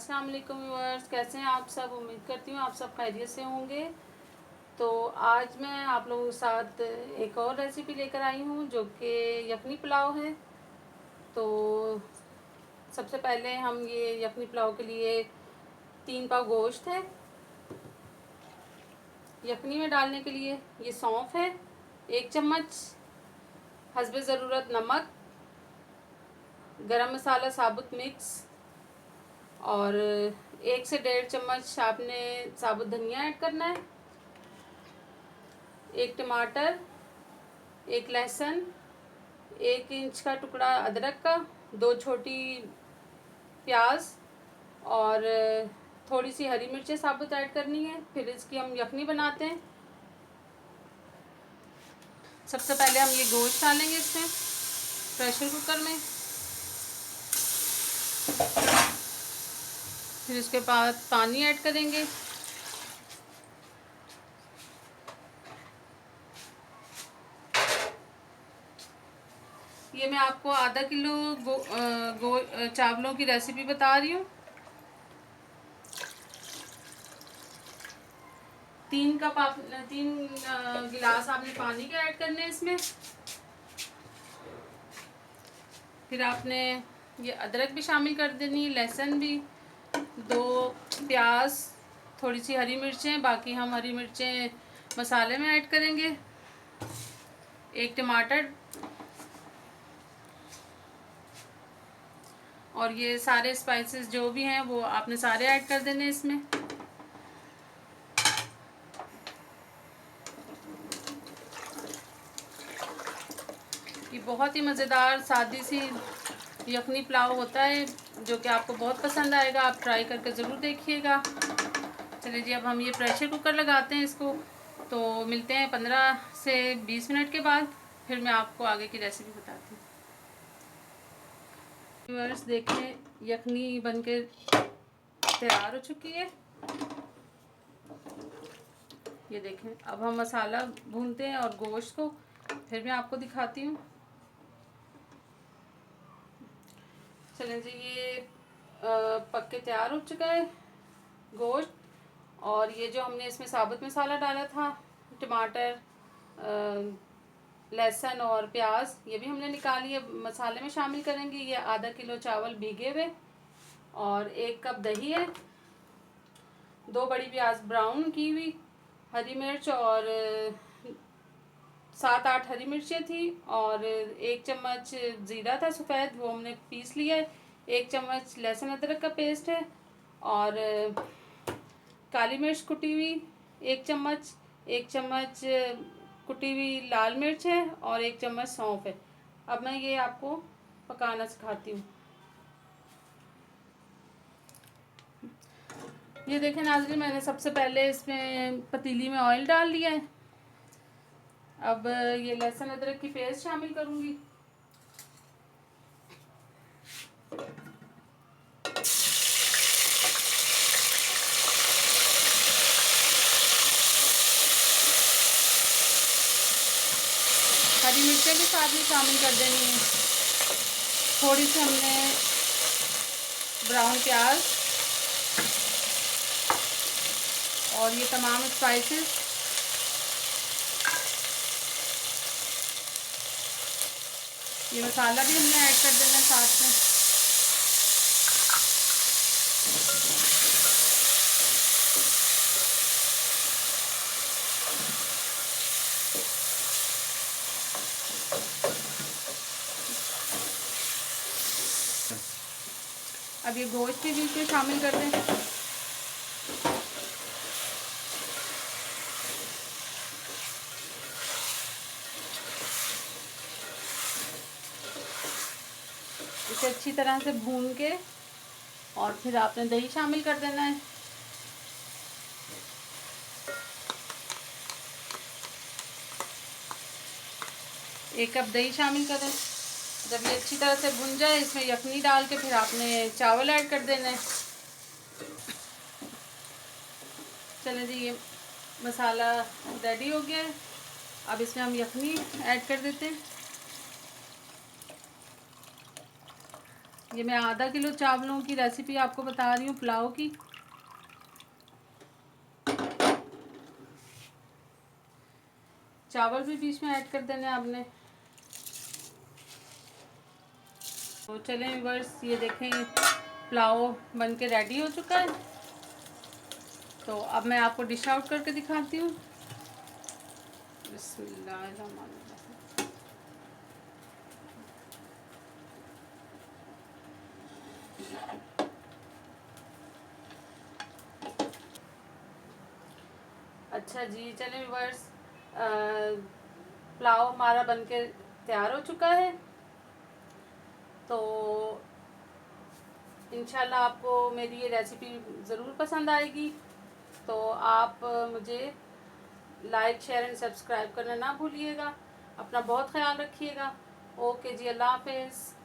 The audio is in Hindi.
अस्सलाम वालेकुम व्यूअर्स, कैसे हैं आप सब। उम्मीद करती हूँ आप सब खैरियत से होंगे। तो आज मैं आप लोगों के साथ एक और रेसिपी लेकर आई हूँ जो कि यखनी पुलाव है। तो सबसे पहले हम ये यखनी पुलाव के लिए 3 पाव गोश्त है। यखनी में डालने के लिए ये सौंफ है 1 चम्मच, हस्बे ज़रूरत नमक, गरम मसाला साबुत मिक्स और 1 से 1.5 चम्मच आपने साबुत धनिया ऐड करना है, 1 टमाटर, 1 लहसुन, 1 इंच का टुकड़ा अदरक का, 2 छोटी प्याज और थोड़ी सी हरी मिर्चें साबुत ऐड करनी है। फिर इसकी हम यखनी बनाते हैं। सबसे पहले हम ये गोश्त डालेंगे इसमें प्रेशर कुकर में। फिर उसके बाद पानी ऐड करेंगे। ये मैं आपको आधा किलो चावलों की रेसिपी बता रही हूँ। 3 गिलास आपने पानी के ऐड करने हैं इसमें। फिर आपने ये अदरक भी शामिल कर देनी, लहसुन भी, 2 प्याज, थोड़ी सी हरी मिर्चें, बाकी हम हरी मिर्चें मसाले में ऐड करेंगे, 1 टमाटर और ये सारे स्पाइसेस जो भी हैं वो आपने सारे ऐड कर देने इसमें। ये बहुत ही मज़ेदार सादी सी यखनी पुलाव होता है जो कि आपको बहुत पसंद आएगा। आप ट्राई करके ज़रूर देखिएगा। चलिए जी, अब हम ये प्रेशर कुकर लगाते हैं इसको। तो मिलते हैं 15 से 20 मिनट के बाद। फिर मैं आपको आगे की रेसिपी बताती हूँ। व्यूअर्स देखें, यखनी बनके तैयार हो चुकी है। ये देखें, अब हम मसाला भूनते हैं और गोश्त को फिर मैं आपको दिखाती हूँ। चलें जी, ये पक के तैयार हो चुका है गोश्त। और ये जो हमने इसमें साबुत मसाला डाला था, टमाटर, लहसुन और प्याज, ये भी हमने निकाल लिया, मसाले में शामिल करेंगे। ये आधा किलो चावल भीगे हुए और 1 कप दही है, 2 बड़ी प्याज ब्राउन की हुई, हरी मिर्च और 7-8 हरी मिर्चें थी और 1 चम्मच ज़ीरा था सफ़ेद, वो हमने पीस लिया है। 1 चम्मच लहसुन अदरक का पेस्ट है और काली मिर्च कुटी हुई 1 चम्मच, 1 चम्मच कुटी हुई लाल मिर्च है और 1 चम्मच सौंफ है। अब मैं ये आपको पकाना सिखाती हूँ। ये देखें नाज़रीन, मैंने सबसे पहले इसमें पतीली में ऑयल डाल लिया है। अब ये लहसुन अदरक की पेस्ट शामिल करूँगी। हरी मिर्चें भी साथ में शामिल कर देनी है। थोड़ी सी हमने ब्राउन प्याज और ये तमाम स्पाइसेस, ये मसाला भी हमने ऐड कर देना है साथ में। अब ये गोश्त भी बीच में शामिल कर दें। इसे अच्छी तरह से भून के और फिर आपने दही शामिल कर देना है। एक कप दही शामिल करें। जब ये अच्छी तरह से भुन जाए, इसमें यखनी डाल के फिर आपने चावल ऐड कर देना है। चलें जी, ये मसाला रेडी हो गया है। अब इसमें हम यखनी ऐड कर देते हैं। ये मैं आधा किलो चावलों की रेसिपी आपको बता रही हूँ पुलाव की। चावल भी बीच में ऐड कर देने आपने। तो चलें व्यूअर्स, ये देखें पुलाव बन के रेडी हो चुका है। तो अब मैं आपको डिश आउट करके दिखाती हूँ। बिस्मिल्लाहिर्रहमानिर्रहीम। अच्छा जी, चलें व्यूअर्स, पुलाव हमारा बनके तैयार हो चुका है। तो इंशाल्लाह आपको मेरी ये रेसिपी ज़रूर पसंद आएगी। तो आप मुझे लाइक शेयर एंड सब्सक्राइब करना ना भूलिएगा। अपना बहुत ख्याल रखिएगा। ओके जी, अल्लाह हाफिज़।